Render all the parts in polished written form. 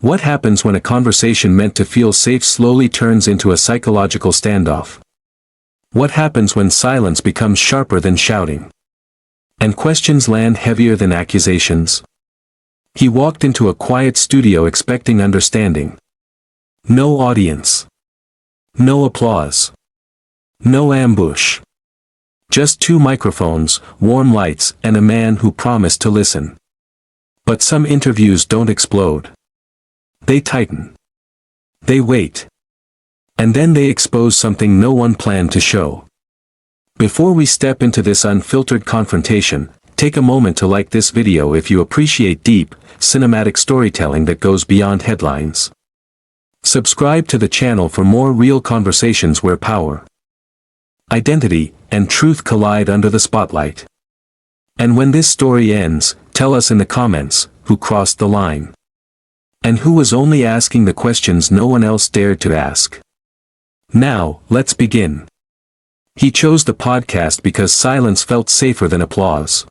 What happens when a conversation meant to feel safe slowly turns into a psychological standoff? What happens when silence becomes sharper than shouting? And questions land heavier than accusations? He walked into a quiet studio expecting understanding. No audience. No applause. No ambush. Just 2 microphones, warm lights, and a man who promised to listen. But some interviews don't explode. They tighten. They wait. And then they expose something no one planned to show. Before we step into this unfiltered confrontation, take a moment to like this video if you appreciate deep, cinematic storytelling that goes beyond headlines. Subscribe to the channel for more real conversations where power, identity, and truth collide under the spotlight. And when this story ends, tell us in the comments, who crossed the line? And who was only asking the questions no one else dared to ask? Now, let's begin. He chose the podcast because silence felt safer than applause.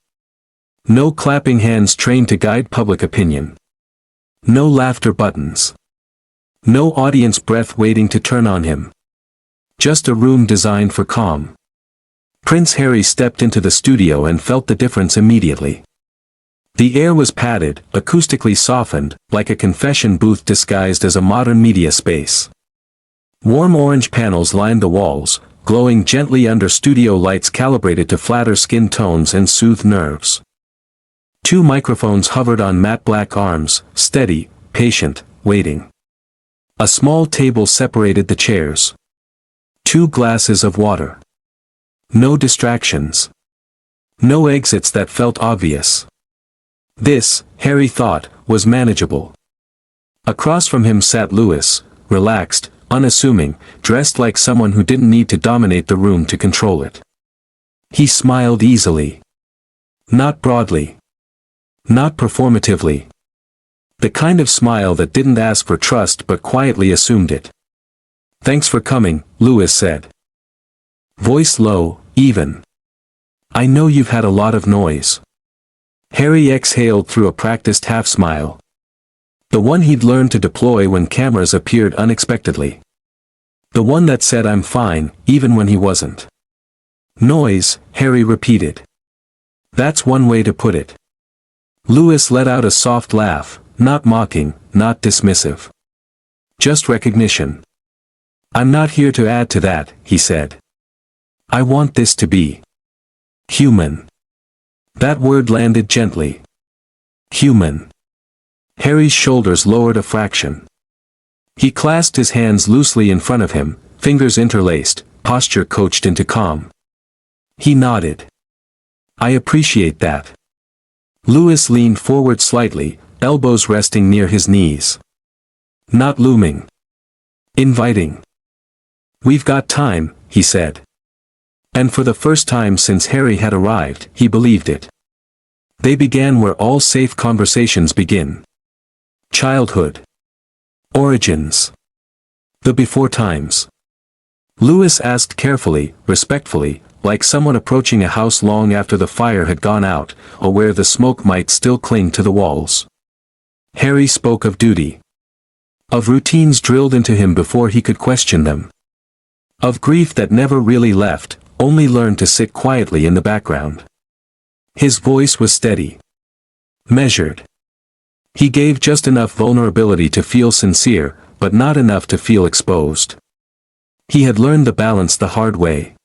No clapping hands trained to guide public opinion. No laughter buttons. No audience breath waiting to turn on him. Just a room designed for calm. Prince Harry stepped into the studio and felt the difference immediately. The air was padded, acoustically softened, like a confession booth disguised as a modern media space. Warm orange panels lined the walls, glowing gently under studio lights calibrated to flatter skin tones and soothe nerves. 2 microphones hovered on matte black arms, steady, patient, waiting. A small table separated the chairs. 2 glasses of water. No distractions. No exits that felt obvious. This, Harry thought, was manageable. Across from him sat Louis, relaxed, unassuming, dressed like someone who didn't need to dominate the room to control it. He smiled easily. Not broadly. Not performatively. The kind of smile that didn't ask for trust but quietly assumed it. "Thanks for coming," Louis said. Voice low, even. "I know you've had a lot of noise." Harry exhaled through a practiced half-smile. The one he'd learned to deploy when cameras appeared unexpectedly. The one that said "I'm fine," even when he wasn't. "Noise," Harry repeated. "That's one way to put it." Louis let out a soft laugh, not mocking, not dismissive. Just recognition. "I'm not here to add to that," he said. "I want this to be human." That word landed gently. Human. Harry's shoulders lowered a fraction. He clasped his hands loosely in front of him, fingers interlaced, posture coached into calm. He nodded. "I appreciate that." Louis leaned forward slightly, elbows resting near his knees. Not looming. Inviting. "We've got time," he said. And for the first time since Harry had arrived, he believed it. They began where all safe conversations begin. Childhood. Origins. The before times. Louis asked carefully, respectfully, like someone approaching a house long after the fire had gone out, or where the smoke might still cling to the walls. Harry spoke of duty. Of routines drilled into him before he could question them. Of grief that never really left, only learned to sit quietly in the background. His voice was steady. Measured. He gave just enough vulnerability to feel sincere, but not enough to feel exposed. He had learned the balance the hard way.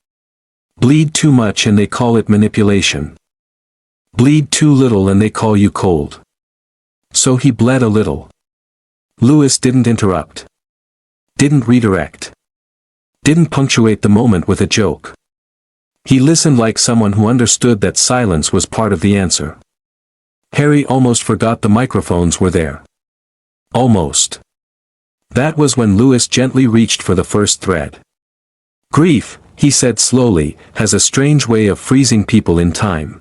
Bleed too much and they call it manipulation. Bleed too little and they call you cold. So he bled a little. Louis didn't interrupt. Didn't redirect. Didn't punctuate the moment with a joke. He listened like someone who understood that silence was part of the answer. Harry almost forgot the microphones were there. Almost. That was when Louis gently reached for the first thread. "Grief," he said slowly, "has a strange way of freezing people in time."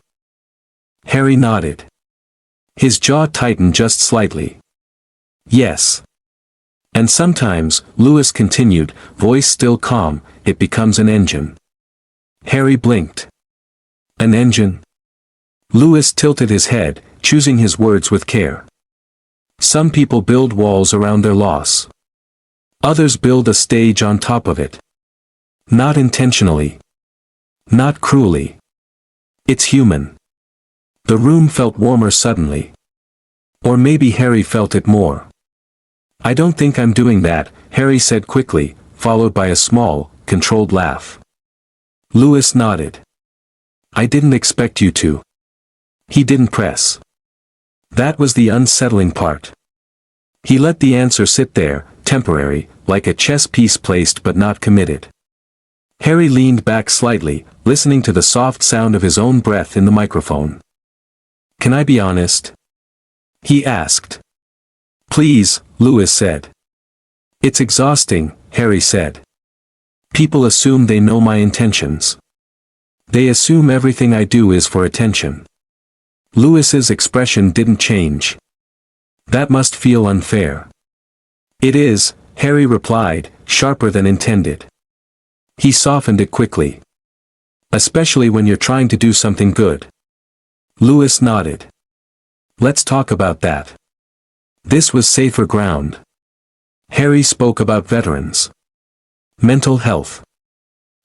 Harry nodded. His jaw tightened just slightly. "Yes. And sometimes," Louis continued, voice still calm, "it becomes an engine." Harry blinked. "An engine?" Louis tilted his head, choosing his words with care. Some people build walls around their loss. Others build a stage on top of it. Not intentionally. Not cruelly. It's human. The room felt warmer suddenly. Or maybe Harry felt it more. I don't think I'm doing that, Harry said quickly, followed by a small, controlled laugh. Lewis nodded. I didn't expect you to. He didn't press. That was the unsettling part. He let the answer sit there, temporary, like a chess piece placed but not committed. Harry leaned back slightly, listening to the soft sound of his own breath in the microphone. Can I be honest? He asked. Please, Lewis said. It's exhausting, Harry said. People assume they know my intentions. They assume everything I do is for attention. Lewis's expression didn't change. That must feel unfair. It is, Harry replied, sharper than intended. He softened it quickly. Especially when you're trying to do something good. Lewis nodded. Let's talk about that. This was safer ground. Harry spoke about veterans. Mental health.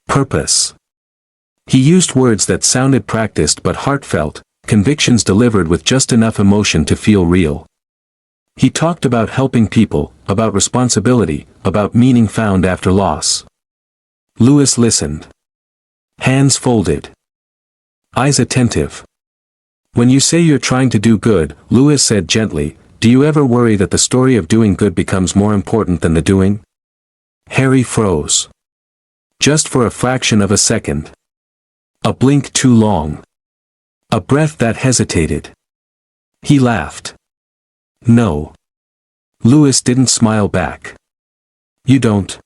Purpose. He used words that sounded practiced but heartfelt, convictions delivered with just enough emotion to feel real. He talked about helping people, about responsibility, about meaning found after loss. Lewis listened. Hands folded. Eyes attentive. When you say you're trying to do good, Lewis said gently, do you ever worry that the story of doing good becomes more important than the doing? Harry froze. Just for a fraction of a second. A blink too long. A breath that hesitated. He laughed. No. Lewis didn't smile back. You don't?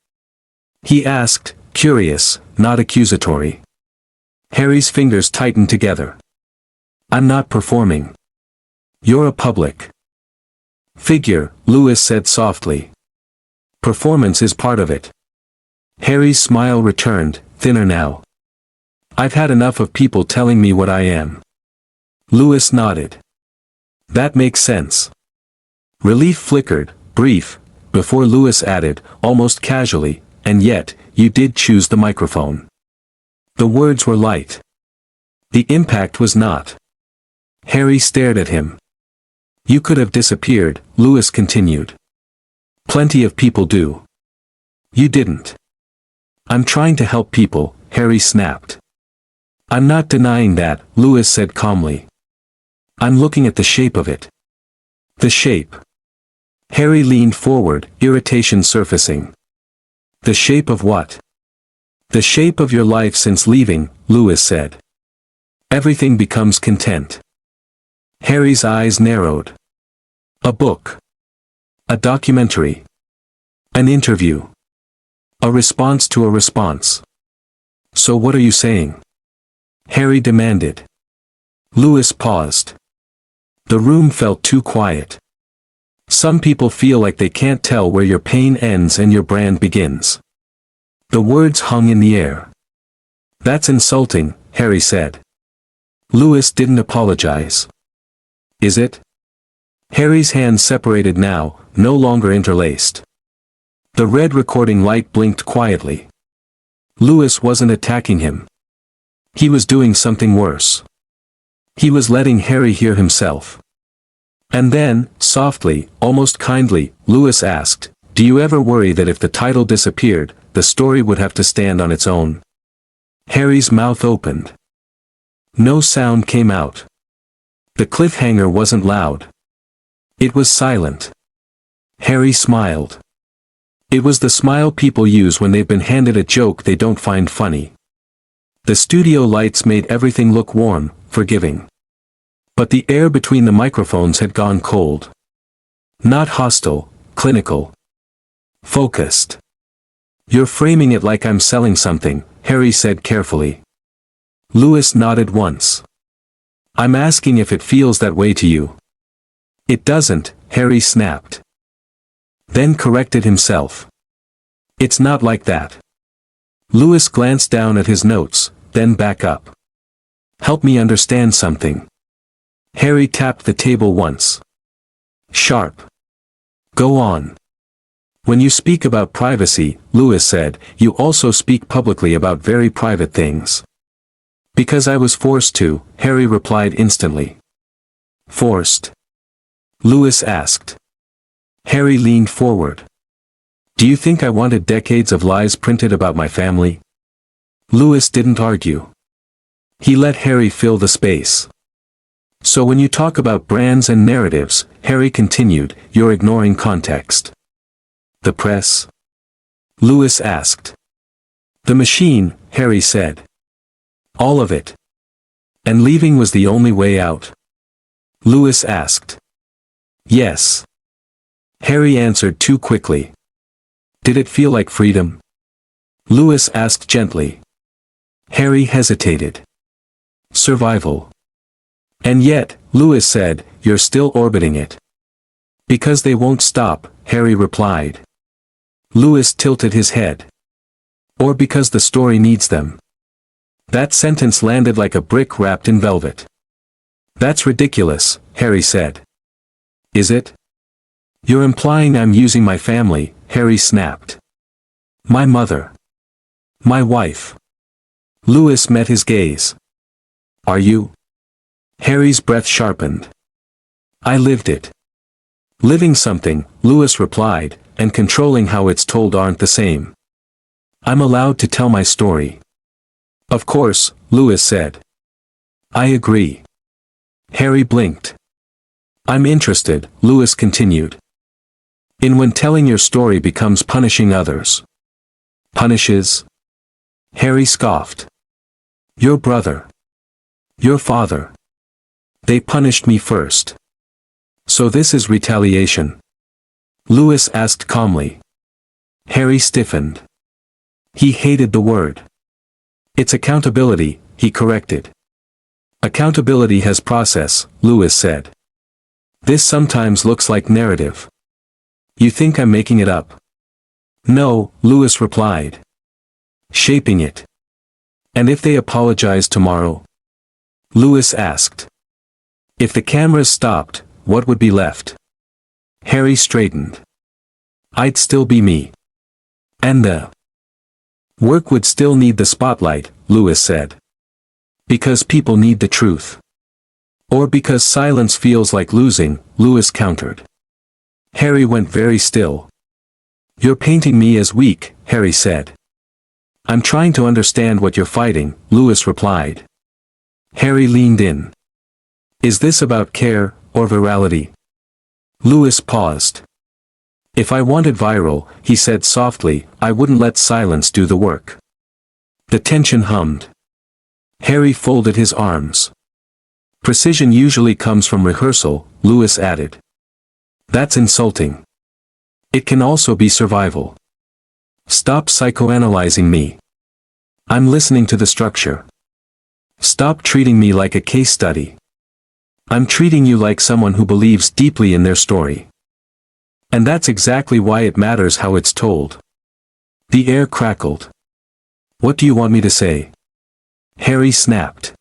He asked, curious, not accusatory. Harry's fingers tightened together. I'm not performing. You're a public figure, Lewis said softly. Performance is part of it. Harry's smile returned, thinner now. I've had enough of people telling me what I am. Lewis nodded. That makes sense. Relief flickered, brief, before Lewis added, almost casually, and yet, you did choose the microphone. The words were light. The impact was not. Harry stared at him. You could have disappeared, Lewis continued. Plenty of people do. You didn't. I'm trying to help people, Harry snapped. I'm not denying that, Lewis said calmly. I'm looking at the shape of it. The shape. Harry leaned forward, irritation surfacing. The shape of what? The shape of your life since leaving, Lewis said. Everything becomes content. Harry's eyes narrowed. A book. A documentary. An interview. A response to a response. So what are you saying? Harry demanded. Lewis paused. The room felt too quiet. Some people feel like they can't tell where your pain ends and your brand begins. The words hung in the air. That's insulting, Harry said. Lewis didn't apologize. Is it? Harry's hands separated now, no longer interlaced. The red recording light blinked quietly. Lewis wasn't attacking him. He was doing something worse. He was letting Harry hear himself. And then, softly, almost kindly, Lewis asked, do you ever worry that if the title disappeared, the story would have to stand on its own? Harry's mouth opened. No sound came out. The cliffhanger wasn't loud. It was silent. Harry smiled. It was the smile people use when they've been handed a joke they don't find funny. The studio lights made everything look warm, forgiving. But the air between the microphones had gone cold. Not hostile, clinical. Focused. You're framing it like I'm selling something, Harry said carefully. Lewis nodded once. I'm asking if it feels that way to you. It doesn't, Harry snapped. Then corrected himself. It's not like that. Lewis glanced down at his notes, then back up. Help me understand something. Harry tapped the table once. Sharp. Go on. When you speak about privacy, Lewis said, you also speak publicly about very private things. Because I was forced to, Harry replied instantly. Forced? Lewis asked. Harry leaned forward. Do you think I wanted decades of lies printed about my family? Lewis didn't argue. He let Harry fill the space. So when you talk about brands and narratives, Harry continued, you're ignoring context. The press? Lewis asked. The machine, Harry said. All of it. And leaving was the only way out? Lewis asked. Yes. Harry answered too quickly. Did it feel like freedom? Lewis asked gently. Harry hesitated. Survival. And yet, Lewis said, you're still orbiting it. Because they won't stop, Harry replied. Lewis tilted his head. Or because the story needs them. That sentence landed like a brick wrapped in velvet. That's ridiculous, Harry said. Is it? You're implying I'm using my family, Harry snapped. My mother. My wife. Lewis met his gaze. Are you? Harry's breath sharpened. I lived it. Living something, Lewis replied, and controlling how it's told aren't the same. I'm allowed to tell my story. Of course, Lewis said. I agree. Harry blinked. I'm interested, Lewis continued. In when telling your story becomes punishing others. Punishes? Harry scoffed. Your brother. Your father. They punished me first. So this is retaliation? Lewis asked calmly. Harry stiffened. He hated the word. It's accountability, he corrected. Accountability has process, Lewis said. This sometimes looks like narrative. You think I'm making it up? No, Lewis replied. Shaping it. And if they apologize tomorrow? Lewis asked. If the cameras stopped, what would be left? Harry straightened. I'd still be me. And the work would still need the spotlight, Lewis said. Because people need the truth. Or because silence feels like losing, Lewis countered. Harry went very still. You're painting me as weak, Harry said. I'm trying to understand what you're fighting, Lewis replied. Harry leaned in. Is this about care, or virality? Lewis paused. If I wanted viral, he said softly, I wouldn't let silence do the work. The tension hummed. Harry folded his arms. Precision usually comes from rehearsal, Lewis added. That's insulting. It can also be survival. Stop psychoanalyzing me. I'm listening to the structure. Stop treating me like a case study. I'm treating you like someone who believes deeply in their story. And that's exactly why it matters how it's told. The air crackled. What do you want me to say? Harry snapped.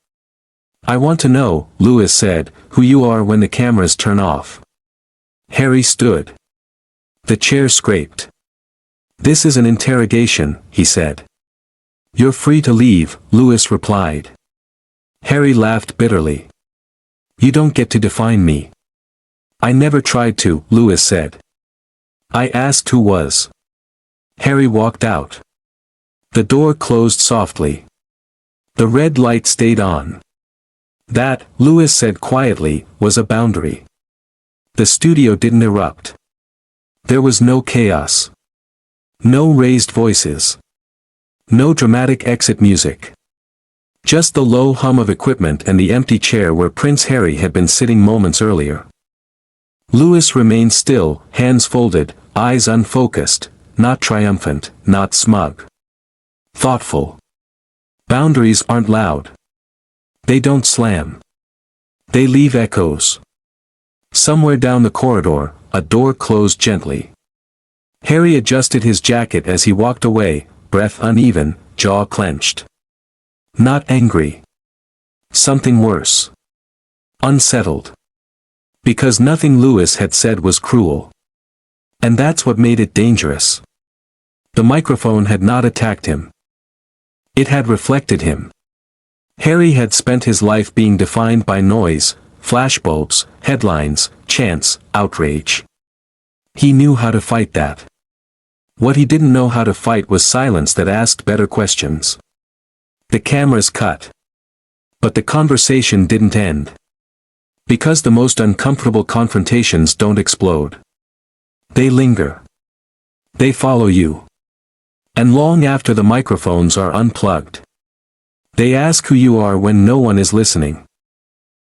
I want to know, Lewis said, who you are when the cameras turn off. Harry stood. The chair scraped. This is an interrogation, he said. You're free to leave, Lewis replied. Harry laughed bitterly. You don't get to define me. I never tried to, Lewis said. I asked who was. Harry walked out. The door closed softly. The red light stayed on. That, Lewis said quietly, was a boundary. The studio didn't erupt. There was no chaos. No raised voices. No dramatic exit music. Just the low hum of equipment and the empty chair where Prince Harry had been sitting moments earlier. Lewis remained still, hands folded, eyes unfocused, not triumphant, not smug. Thoughtful. Boundaries aren't loud. They don't slam. They leave echoes. Somewhere down the corridor, a door closed gently. Harry adjusted his jacket as he walked away, breath uneven, jaw clenched. Not angry. Something worse. Unsettled. Because nothing Lewis had said was cruel. And that's what made it dangerous. The microphone had not attacked him. It had reflected him. Harry had spent his life being defined by noise, flashbulbs, headlines, chants, outrage. He knew how to fight that. What he didn't know how to fight was silence that asked better questions. The cameras cut. But the conversation didn't end. Because the most uncomfortable confrontations don't explode. They linger. They follow you. And long after the microphones are unplugged. They ask who you are when no one is listening.